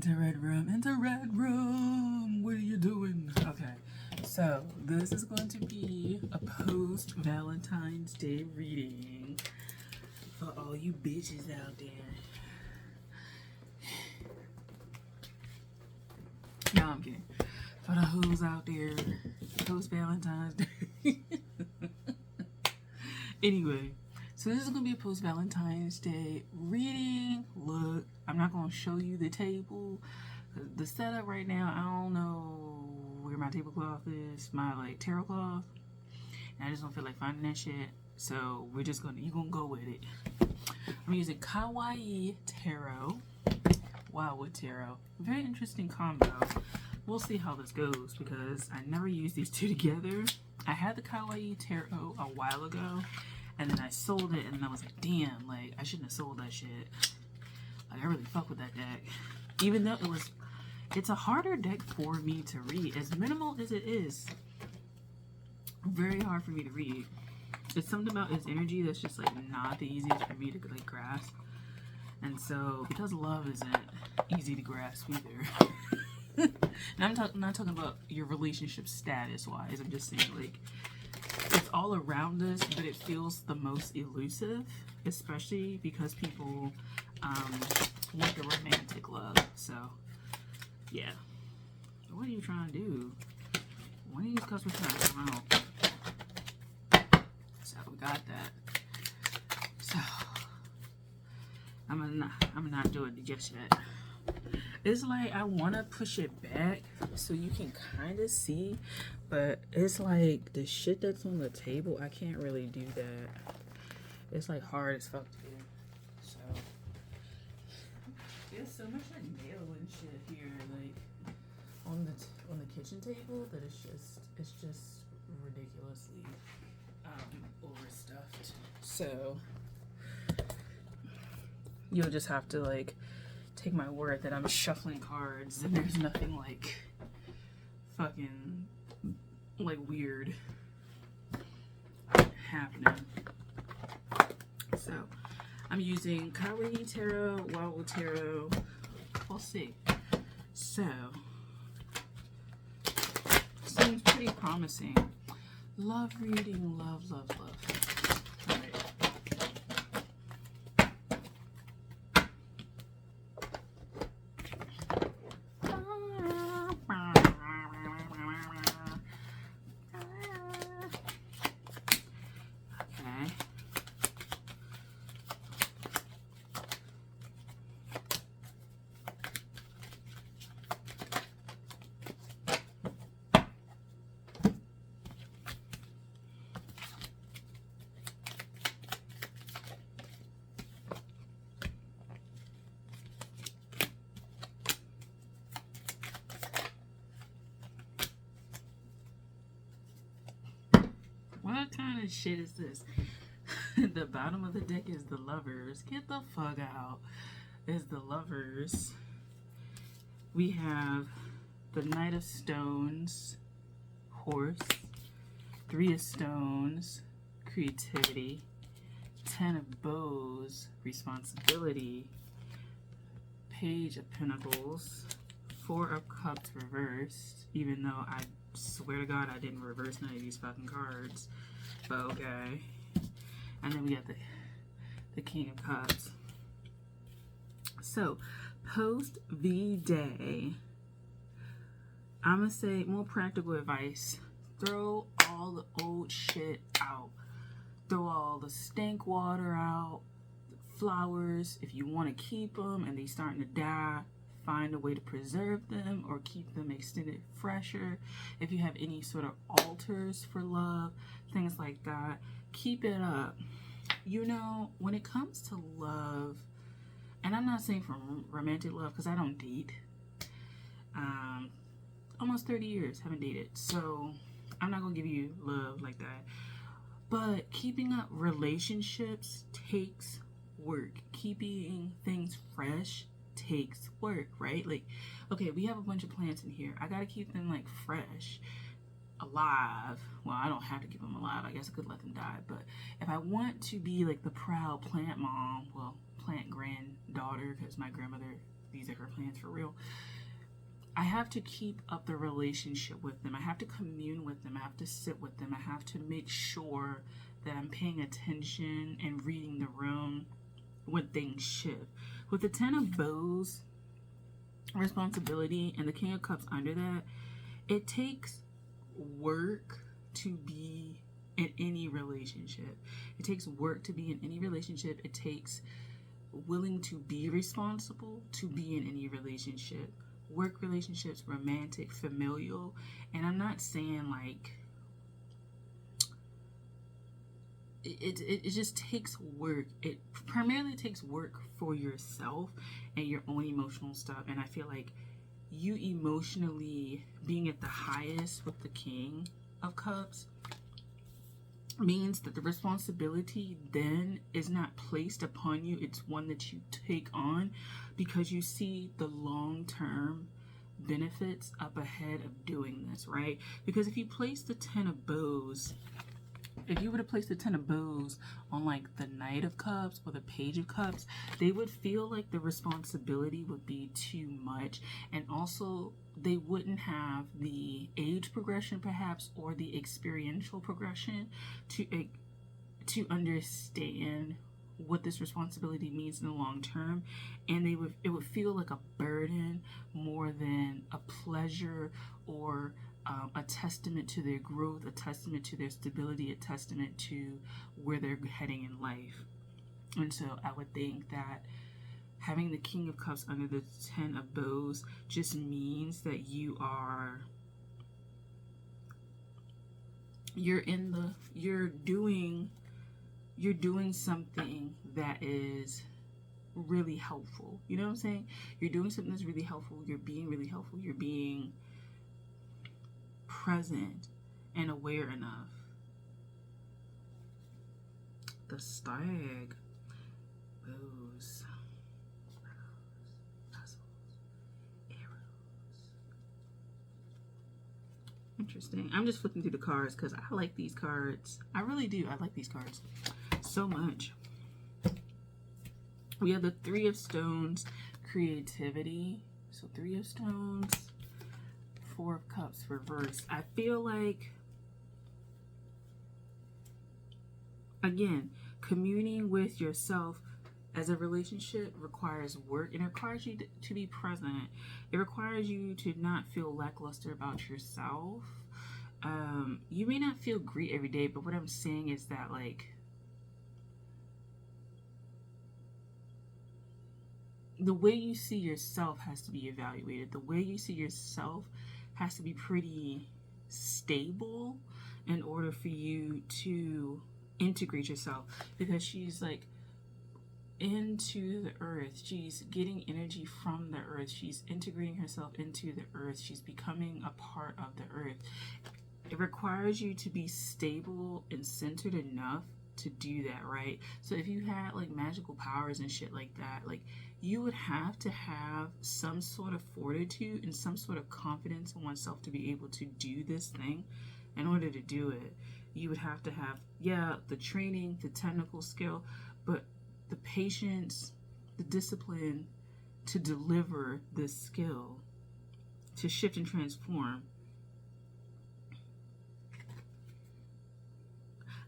Into red room, into red room. What are you doing? Okay, so this is going to be a post Valentine's Day reading for all you bitches out there. No, I'm kidding. For the hoes out there, post Valentine's Day. Anyway, so this is going to be a post Valentine's Day reading. Look, I'm not going to show you the table. The setup right now, I don't know where my tablecloth is, my like tarot cloth. And I just don't feel like finding that shit. So we're just going to, you're going to go with it. I'm using Kawaii Tarot. Wildwood Tarot. Very interesting combo. We'll see how this goes because I never used these two together. I had the Kawaii Tarot a while ago and then I sold it and then I was like, damn, like I shouldn't have sold that shit. Like I really fuck with that deck. Even though it's a harder deck for me to read. As minimal as it is, very hard for me to read. It's something about its energy that's just like not the easiest for me to like grasp. And so, because love isn't easy to grasp either. And I'm not talking about your relationship status wise. I'm just saying like it's all around us, but it feels the most elusive, especially because people want the romantic love. So yeah. What are you trying to do? One of these cups were trying to come out. So we got that. So I'm not doing it just yet. It's like I want to push it back so you can kind of see, but it's like the shit that's on the table, I can't really do that. It's like hard as fuck to do. So there's so much like nail and shit here, like on the kitchen table, that it's just ridiculously overstuffed. So you'll just have to like take my word that I'm shuffling cards and there's nothing like fucking like weird happening. So I'm using Kawaii Tarot, Wildwood Tarot. We'll see. So seems pretty promising. Love reading, love. All right. What kind of shit is this? The bottom of the deck is the Lovers. Get the fuck out. Is the Lovers. We have the Knight of Stones, Horse, Three of Stones, Creativity, Ten of Bows, Responsibility, Page of Pentacles, Four of Cups reversed, even though I swear to God I didn't reverse none of these fucking cards, but okay. And then we got the King of Cups. So post V-Day, I'm gonna say more practical advice. Throw all the old shit out. Throw all the stank water out, the flowers. If you want to keep them and they starting to die, find a way to preserve them or keep them extended fresher. If you have any sort of altars for love, things like that, keep it up. You know, when it comes to love, and I'm not saying for romantic love because I don't date. Almost 30 years haven't dated, so I'm not gonna give you love like that. But keeping up relationships takes work. Keeping things fresh takes work, right? Like, okay, we have a bunch of plants in here. I gotta keep them like fresh, alive. Well, I don't have to keep them alive. I guess I could let them die. But if I want to be like the proud plant mom, well, plant granddaughter, because my grandmother these are her plans for real. I have to keep up the relationship with them. I have to commune with them. I have to sit with them. I have to make sure that I'm paying attention and reading the room when things shift. With the Ten of Bows, responsibility, and the King of Cups under that, it takes work to be in any relationship. It takes work to be in any relationship. It takes willing to be responsible to be in any relationship. Work relationships, romantic, familial. And I'm not saying like it just takes work. It primarily takes work for yourself and your own emotional stuff. And I feel like you emotionally being at the highest with the King of Cups means that the responsibility then is not placed upon you. It's one that you take on because you see the long-term benefits up ahead of doing this, right? Because if you place the Ten of Bows, if you were to place the Ten of Bows on like the Knight of Cups or the Page of Cups, they would feel like the responsibility would be too much, and also they wouldn't have the age progression perhaps or the experiential progression to understand what this responsibility means in the long term, and it would feel like a burden more than a pleasure or a testament to their growth, a testament to their stability, a testament to where they're heading in life. And so I would think that having the King of Cups under the Ten of Bows just means that you're doing something that is really helpful. You know what I'm saying? You're doing something that's really helpful. You're being really helpful. You're being present and aware enough. The Stag. Bows. Interesting. I'm just flipping through the cards because I like these cards. I really do. I like these cards so much. We have the Three of Stones, creativity. So Three of Stones, Four of Cups reversed. I feel like, again, communing with yourself as a relationship requires work, and it requires you to be present. It requires you to not feel lackluster about yourself. You may not feel great every day, but what I'm saying is that, like, the way you see yourself has to be evaluated. The way you see yourself has to be pretty stable in order for you to integrate yourself, because she's like into the earth. She's getting energy from the earth. She's integrating herself into the earth. She's becoming a part of the earth. It requires you to be stable and centered enough to do that, right? So if you had like magical powers and shit like that, like you would have to have some sort of fortitude and some sort of confidence in oneself to be able to do this thing. In order to do it, you would have to have, yeah, the training, the technical skill, but the patience, the discipline to deliver this skill, to shift and transform.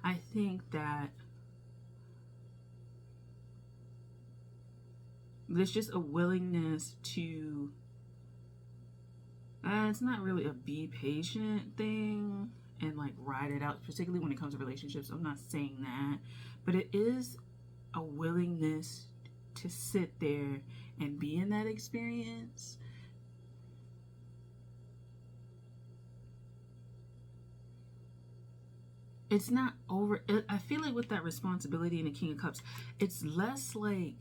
I think that there's just a willingness to, it's not really a be patient thing and like ride it out, particularly when it comes to relationships. I'm not saying that, but it is a willingness to sit there and be in that experience. It's not over. I feel like with that responsibility in the King of Cups, it's less like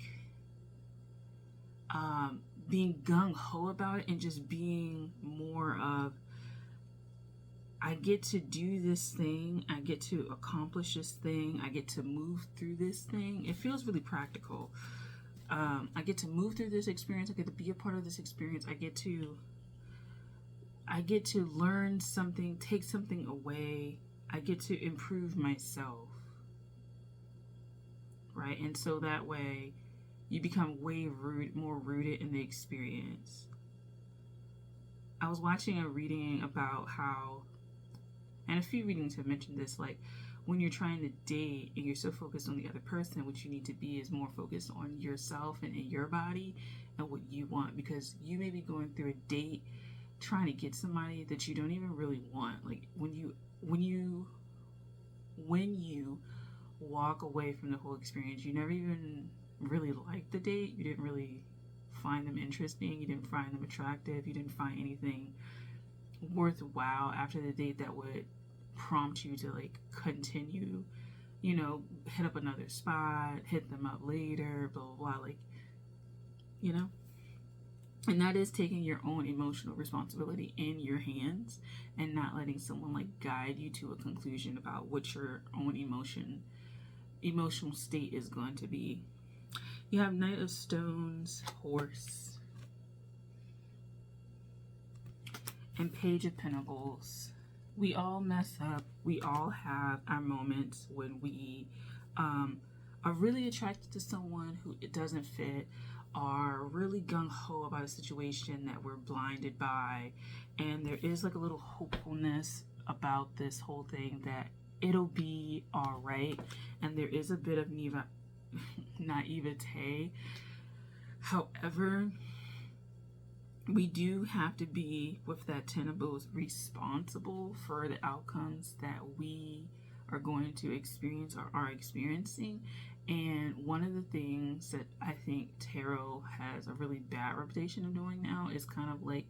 being gung-ho about it and just being more of, I get to do this thing, I get to accomplish this thing, I get to move through this thing. It feels really practical. I get to move through this experience, I get to be a part of this experience, I get to learn something, take something away, I get to improve myself, right? And so that way you become way more rooted in the experience. I was watching a reading about how, and a few readings have mentioned this, like when you're trying to date and you're so focused on the other person, what you need to be is more focused on yourself and in your body and what you want, because you may be going through a date trying to get somebody that you don't even really want. Like when you walk away from the whole experience, you never even really liked the date, you didn't really find them interesting, you didn't find them attractive, you didn't find anything worthwhile after the date that would prompt you to like continue, you know, hit up another spot, hit them up later, blah blah blah, like, you know. And that is taking your own emotional responsibility in your hands and not letting someone like guide you to a conclusion about what your own emotional state is going to be. You have Knight of Stones, Horse, and Page of Pentacles. We all mess up. We all have our moments when we are really attracted to someone who it doesn't fit, are really gung-ho about a situation that we're blinded by, and there is like a little hopefulness about this whole thing that it'll be all right, and there is a bit of naivete. However, we do have to be, with that Ten of Bows, responsible for the outcomes that we are going to experience or are experiencing. And one of the things that I think tarot has a really bad reputation of doing now is kind of like,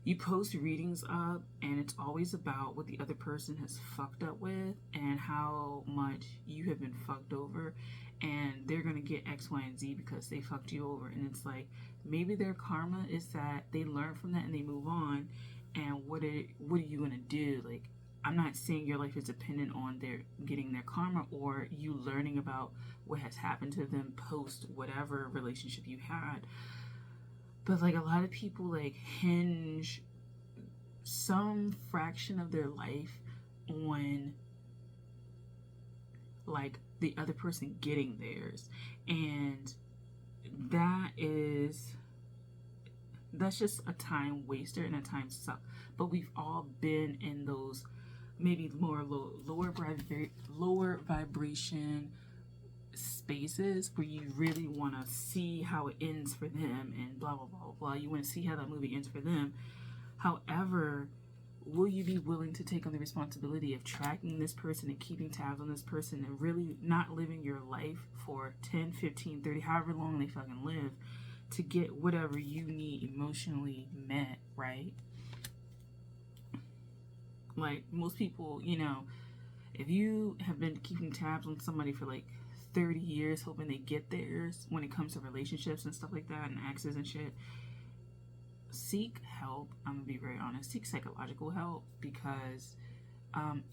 you post readings up and it's always about what the other person has fucked up with and how much you have been fucked over, and they're gonna get X, Y, and Z because they fucked you over. And it's like, maybe their karma is that they learn from that and they move on, and what are you gonna do? Like, I'm not saying your life is dependent on their getting their karma or you learning about what has happened to them post whatever relationship you had. But like, a lot of people like hinge some fraction of their life on like the other person getting theirs, and that's just a time waster and a time suck. But we've all been in those maybe more lower vibration spaces where you really want to see how it ends for them and blah blah blah blah. You want to see how that movie ends for them. However, will you be willing to take on the responsibility of tracking this person and keeping tabs on this person and really not living your life for 10, 15, 30, however long they fucking live, to get whatever you need emotionally met, right? Like, most people, you know, if you have been keeping tabs on somebody for like 30 years hoping they get theirs when it comes to relationships and stuff like that and exes and shit, seek help. I'm gonna be very honest, seek psychological help, because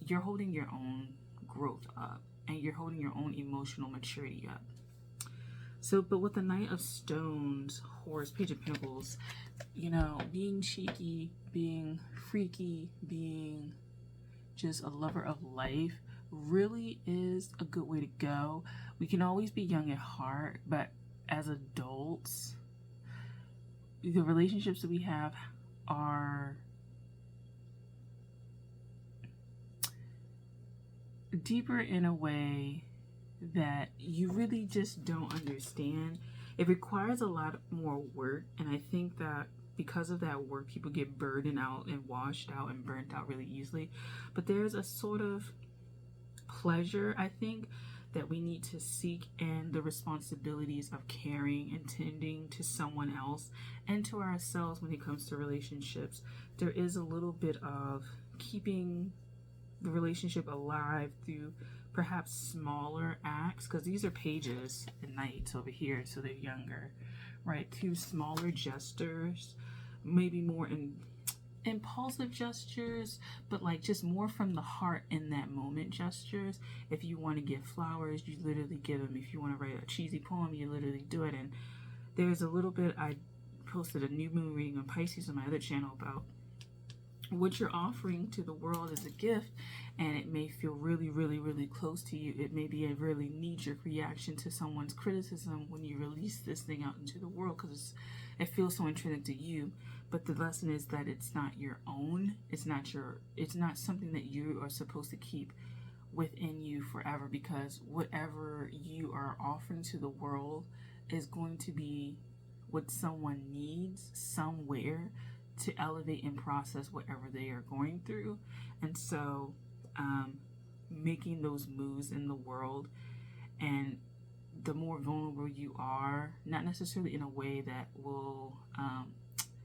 you're holding your own growth up and you're holding your own emotional maturity up. So, but with the Knight of Stones, Horse, Page of Pentacles, you know, being cheeky, being freaky, being just a lover of life really is a good way to go. We can always be young at heart, but as adults, the relationships that we have are deeper in a way that you really just don't understand. It requires a lot more work, and I think that because of that work, people get burdened out and washed out and burnt out really easily. But there's a sort of pleasure, I think, that we need to seek in the responsibilities of caring and tending to someone else and to ourselves when it comes to relationships. There is a little bit of keeping the relationship alive through perhaps smaller acts, because these are pages and knights over here, so they're younger, right? Through smaller gestures, maybe more impulsive gestures, but like just more from the heart in that moment gestures. If you want to give flowers, you literally give them. If you want to write a cheesy poem, you literally do it. And there's a little bit, I posted a new moon reading on Pisces on my other channel about what you're offering to the world is a gift, and it may feel really, really, really close to you. It may be a really knee-jerk reaction to someone's criticism when you release this thing out into the world, because it feels so intrinsic to you. But the lesson is that it's not your own. It's not something that you are supposed to keep within you forever, because whatever you are offering to the world is going to be what someone needs somewhere to elevate and process whatever they are going through. And so making those moves in the world, and the more vulnerable you are, not necessarily in a way that will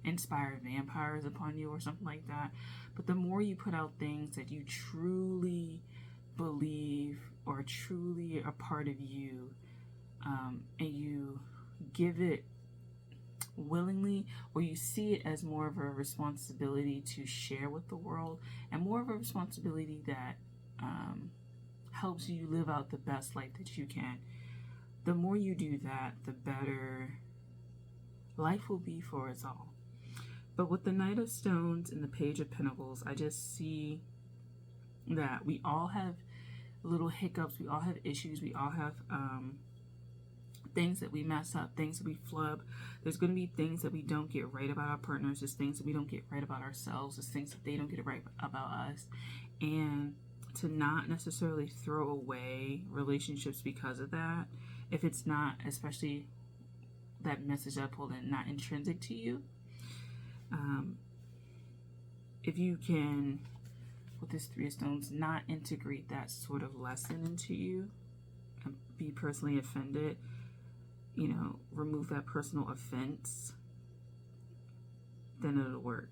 inspire vampires upon you or something like that, but the more you put out things that you truly believe or truly a part of you, and you give it willingly, or you see it as more of a responsibility to share with the world, and more of a responsibility that helps you live out the best life that you can. The more you do that, the better life will be for us all. But with the Knight of Stones and the Page of Pentacles, I just see that we all have little hiccups, we all have issues, we all have things that we mess up, things that we flub. There's going to be things that we don't get right about our partners. There's things that we don't get right about ourselves. There's things that they don't get right about us. And to not necessarily throw away relationships because of that, if it's not, especially that message I pulled in, not intrinsic to you. If you can, with this Three of Stones, not integrate that sort of lesson into you and be personally offended, remove that personal offense, then it'll work.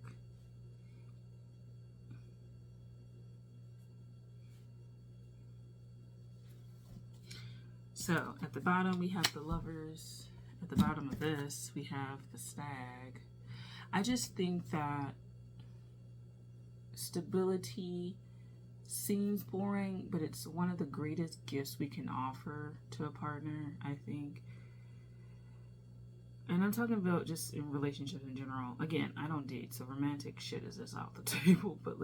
So at the bottom we have the Lovers. At the bottom of this we have the Stag. I just think that stability seems boring, but it's one of the greatest gifts we can offer to a partner, I think. And I'm talking about just in relationships in general. Again, I don't date, so romantic shit is just off the table. But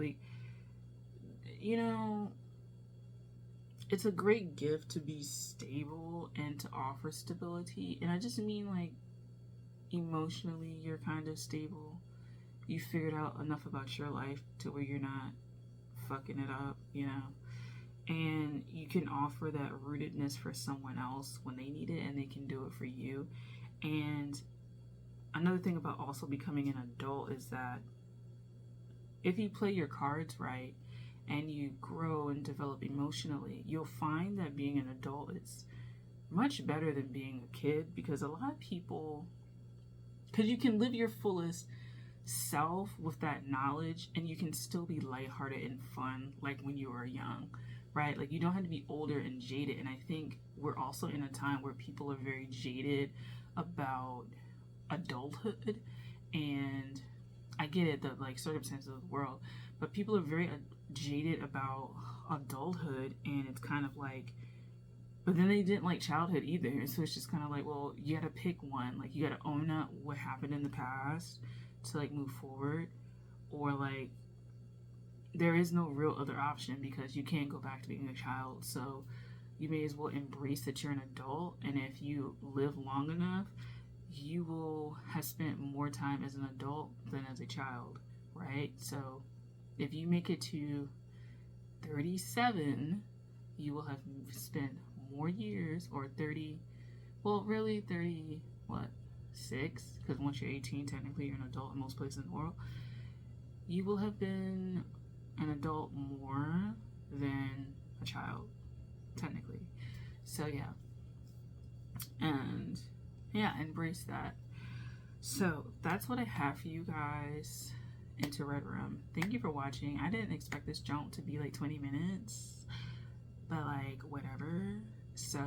it's a great gift to be stable and to offer stability. And I just mean emotionally, you're kind of stable. You figured out enough about your life to where you're not fucking it up, And you can offer that rootedness for someone else when they need it, and they can do it for you. And another thing about also becoming an adult is that if you play your cards right and you grow and develop emotionally, you'll find that being an adult is much better than being a kid, because a lot of people, because you can live your fullest self with that knowledge, and you can still be lighthearted and fun like when you were young, right? Like, you don't have to be older and jaded. And I think we're also in a time where people are very jaded about adulthood, and I get it, the circumstances of the world, but people are very jaded about adulthood, and it's kind of but then they didn't like childhood either, so it's just kind of well, you gotta pick one. You gotta own up what happened in the past to move forward, or there is no real other option, because you can't go back to being a child. So you may as well embrace that you're an adult, and if you live long enough, you will have spent more time as an adult than as a child, right? So if you make it to 37, you will have spent more years, or 30, well, really 30, what, 6? Because once you're 18, technically you're an adult in most places in the world. You will have been an adult more than a child, technically. So yeah. And yeah, embrace that. So that's what I have for you guys into Red Room. Thank you for watching. I didn't expect this jump to be 20 minutes, but whatever. So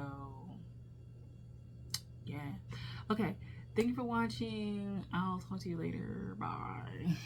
yeah. Okay. Thank you for watching. I'll talk to you later. Bye.